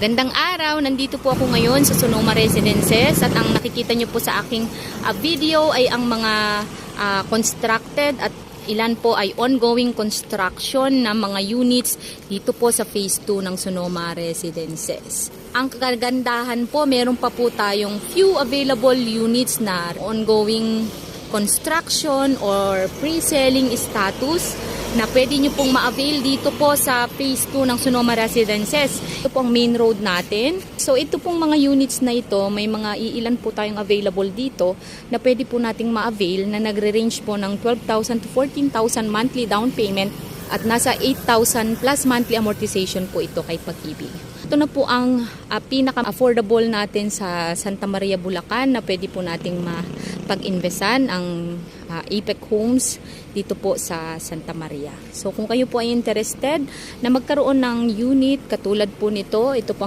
Magandang araw, nandito po ako ngayon sa Sonoma Residences at ang nakikita nyo po sa aking video ay ang mga constructed at ilan po ay ongoing construction ng mga units dito po sa phase 2 ng Sonoma Residences. Ang kagandahan po, meron pa po tayong few available units na ongoing construction or pre-selling status na pwede nyo pong ma-avail dito po sa phase 2 ng Sonoma Residences. Ito po ang main road natin. So ito pong mga units na ito, may mga iilan po tayong available dito na pwede po nating ma-avail na nagre-range po ng 12,000 to 14,000 monthly down payment at nasa 8,000 plus monthly amortization po ito kay Pag-ibig. Ito na po ang pinaka-affordable natin sa Santa Maria, Bulacan na pwede po nating mapag-investan ang Apex Homes dito po sa Santa Maria. So kung kayo po ay interested na magkaroon ng unit katulad po nito, ito po